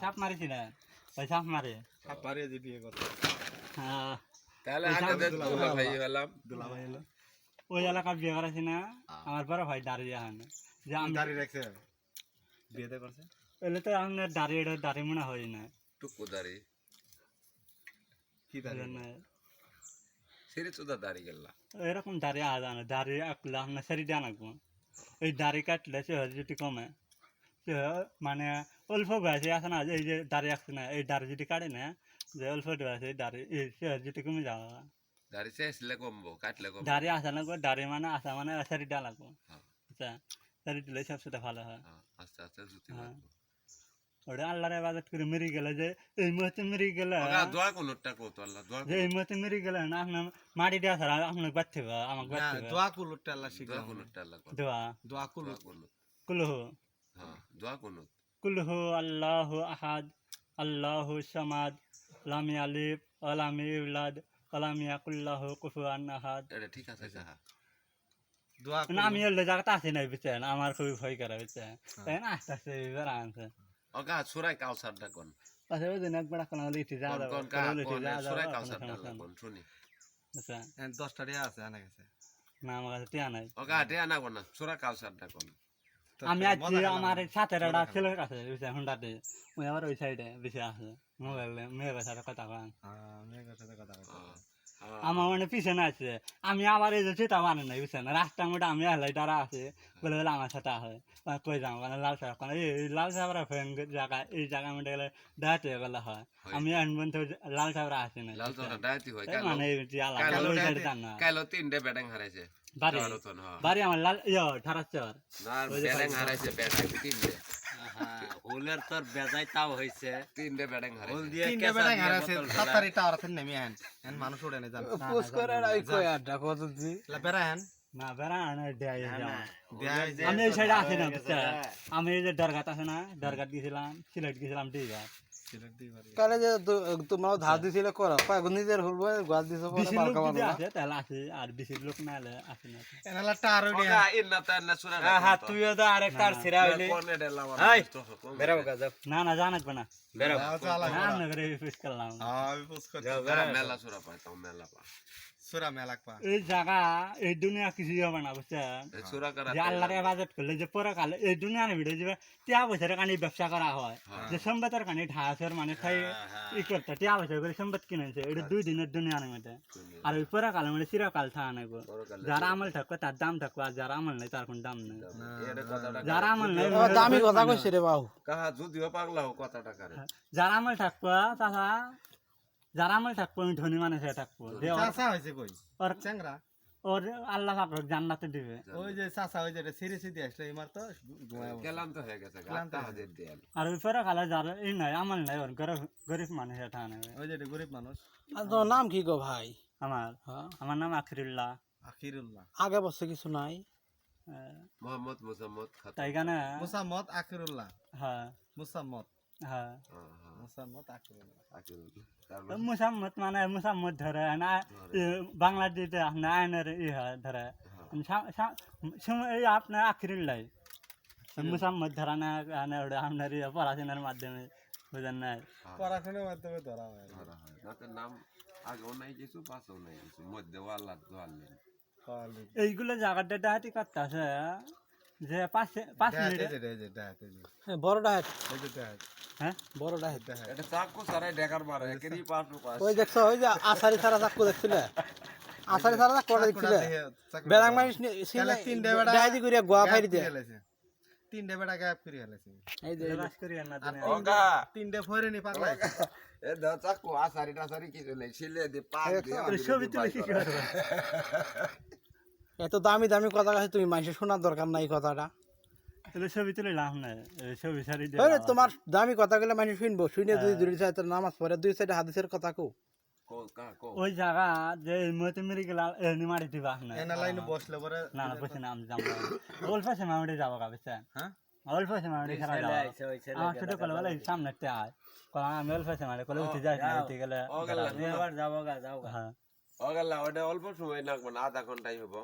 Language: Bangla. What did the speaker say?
সাপ মারিছি না ওই সাপ মারে সাপ মারিয়ে যে বিয়ে করতে হ্যাঁ তাহলে আগে দুলা ভাই হলাম দুলা ভাই হলো ওই এলাকার বিয়ে করাছি না আমার বড় ভাই দাঁড়িয়ে হয় না যে আমি দাড়ি রাখছে বিয়েতে করছে এলে তো আমার দাঁড়িয়ে মনে হয় না টুকু দাড়ি কি দাড়ি সিরে চুদা দাড়ি গেলা এরকম দাঁড়িয়ে আজ না দাঁড়িয়ে আঁকলে আপনার শরীর দিয়ে আঁকবো ওই দাড়ি কাটলে সে যদি কমে সে মানে অল্প বয়সে আছে না এই যে দাড়ি আসছে না এই দাড়ি যদি কাটে না যে অল্প বয়সে এই দাড়ি এই সে যদি কমে যাওয়া দাড়ি চেয়েছিলে কমবো কাটলে কমবো দাড়ি আসা লাগবে দাড়ি মানে আসা মানে শরীর দেওয়া লাগবে হ্যাঁ। আচ্ছা শরীর দিলে সবসাথে ভালো হয় আস্তে আস্তে জুতি হ্যাঁ। মারবো ওটা আল্লাহর ইবাদত করে মেরে গেলে যে এই মুহূর্তে মেরে গেলে দোয়া কোনটা কত আল্লাহ দোয়া যে এই মুহূর্তে মেরে গেলে না আপনার মাটি দেওয়া ছাড়া আপনার বাচ্চা আমাকে না বাচ্চা দোয়া কুলুটটা আল্লাহ শিখা দোয়া কোনটা আল্লাহ কত দোয়া দোয়া কুলুট দোয়া কোন কুলহু হ্যাঁ দোয়া কোন কুলহু আল্লাহু আহাদ আল্লাহু সামাদ লাম ইয়ালিদ ওয়া লাম ইউলাদ ওয়া লাম ইয়াকুল লাহু কুফুয়ান আহাদ এটা ঠিক আছে সাহা দোয়া না আমি এলে জায়গাটা আসি নাই বুঝছেন আমার খুবই ভয় করে বুঝছেন তাই না আস্তে আস্তে এবার আনছে ওগা সুরাই কাউসারটা কোন পাশে ওই দিন একবার কোন লিখতে যা কোন যাবে কোন কা লিখতে কোন যা সুরাই যাবে কাউসারটা কোন শুনি বুঝছেন 10টা টাকা আছে আনা গেছে না আমার কাছে টিয়া নাই ওগা টে আনা কোন সুরা কাউসারটা কোন আমি আজকে আমার সাথের একটা ছেলের কাছে বুঝছেন হুন্ডাতে ওই আবার ওই সাইডে বেশি আছে মোবাইলে মেয়ের সাথে কথা কন মেয়ের সাথে কথা বলতে আমার মানে পিছনে আছে আমি আবার এই যে সেটা মানে নাই বুঝছেন রাস্তার মধ্যে আমি হেলাই তারা আছে বলে বলে আমার সাথে আছে কই যাও মানে লাল সাহেব এই লাল সাহেবরা ফ্রেন জায়গা এই জায়গার মধ্যে গেলে দাঁড়াতে গেলে হয় আমি এখন পর্যন্ত লাল সাহেবরা আসে না লাল তোরা ডাইতি হয় মানে ওই সাইডে জান না কালো তিনটে ব্যাটিং হারাইছে বাড়ি বাড়ি আমার লাল ঠারাচ্চর না ব্যাটিং হারাইছে ব্যাটিং তিনটে হোলের তোর বেজাই তাও হইছে তিনটে ব্যাটিং হোল হারাইছে দিয়ে তিনটা বেড়া হারাছে 7টা টাওয়ার আছে নেমে আন এন মানুষ ওড়ে না জান পোস্ট করে লা বেড়া আন না বেড়া না দেয় দেয় আমি এই সাইডে আসি না বুঝছেন আমি এই যে দরগাত আছে না দরগাত গেছিলাম সিলেট গেছিলাম দুইবার সিলেট দিই বাড়ি কালে যে তোমার ধার দিছিল করা কয়েক নিজের হলবো গাছ দিছ বেশি লোক যদি আসে তাহলে আসে আর বেশি লোক না এলে আসে না এনালা টার ওড়ে ওগা ইন্না তান্না সুরা হ্যাঁ তুইও তো আরেকটার ছিড়া হইলি কোনে ডেলা এই বেরাও গাজাও না জানাকবে না বেরাও চালা না আমরা করে ফিস করলাম আমি পোস্ট করতে যাও বেরাও মেলা সুরা পাইতাম মেলা পা সুরা মেলাক পা এই জায়গা এই দুনিয়া কিছু হবে না বুঝছেন এই সুরা করা যে আল্লাহর ইবাদত করলে যে পরকালে এই দুনিয়ার ভিতরে যে টিয়া বছরের কানি ব্যবসা করা হয় যে সম্পদের কানি ঢাসের মানে খাই ই করতে টিয়া বছর করে সম্পদ কিনেছে এটা 2 দিনের দুনিয়ার মধ্যে আর ওই পরকালে মানে চিরকাল থাকা নেবো যারা আমল থাকবে তার দাম থাকবে আর যারা আমল নেই তার কোনো দাম নেই এটা কথাটা যারা আমল নেই দামি কথা কইছে রে বাবু কাহা যদিও পাগলা হোক কথাটা করে যারা আমল থাকবে তাহা যারা আমল থাকবে ওই ধনী মানুষে থাকবো চাচা হইছে কই ওর চ্যাংরা ওর আল্লাহ পাক জান্নাতে দিবে ওই যে চাচা ওই যে সিরিয়াস দিয়ে আসলে এমার তো গেলাম তো হয়ে গেছে গাতা হাজার দিয়ে আর ওই পরকালে যারা এই নাই আমল নাই ওর গরিব মানুষে থাকা নেবে ওই যে গরিব মানুষ আর তোমার নাম কি গো ভাই আমার নাম আখিরুল্লাহ আখিরুল্লাহ আগে বসে কিছু নাই মোহাম্মদ মুসাম্মদ খাতা তাই কেন মুসাম্মদ আখিরুল্লাহ হ্যাঁ মুসাম্মদ হ্যাঁ মুসাম্মদ আখিরুল্লাহ তারপর মুসাম্মদ মানে মুসাম্মদ ধরে না বাংলাদেশে আপনার আইনের ই হয় ধরে এই আপনার আখিরুল্লাহ মুসাম্মদ ধরা না আপনার পড়াশোনার মাধ্যমে বুঝেন না পড়াশোনার মাধ্যমে ধরা হয় ধরা হয় নাতে নাম আগেও নাই কিছু পাশেও নাই কিছু মধ্যে ওয়াল্লাহ দোয়াল্লেন এইগুলো জায়গাটা ডাহাতি করতে আছে যে 5 মিনিট বড়টা হাত হ্যাঁ বড়টা হাত এটা চাকু সারাই ঢেকার মারে একেরই পাশ পাশ ওই দেখছো ওই যে আসারি সারা চাকু দেখছিলে আসারি সারা চাকু দেখছিলে বেলাং মানুষ ডাইদি করিয়া গোয়া ফাইরি দিয়ে তিনটে বেটা গ্যাপ করে হেলেছে এই যে বাস করি না ওগা তিনটে ফরে নি পাগলা এ দা চাকু আসারি টাসারি কিছু নেই ছিলে দিয়ে পাক দিয়ে ছবি তুলে কি করবে এত দামি দামি কথা কাছে তুমি মানুষের শোনার দরকার নাই কথাটা তাহলে ছবি তুলে লাভ নাই ছবি সারি ওরে তোমার দামি কথা গুলো মানুষ শুনবো শুনে দুই সাইডে নামাজ পড়ে দুই সাইডে হাদিসের কথা কো ওই জায়গা যে মতে মেরে গেল এমনি মারি দিবা না এনা লাইনে বসলে পরে না বসে না আমি যাবো অল্প সময় আমি যাবো কাছে হ্যাঁ অল্প সময় আমি খেলা যাবো আমার ছোট কলে বলে সামনে আয় আমি অল্প সময় কলে উঠে যাই উঠে গেলে এবার যাবো গা যাও গা হ্যাঁ ওগেলা ওটা অল্প সময় লাগবে না আধা ঘন্টাই হবো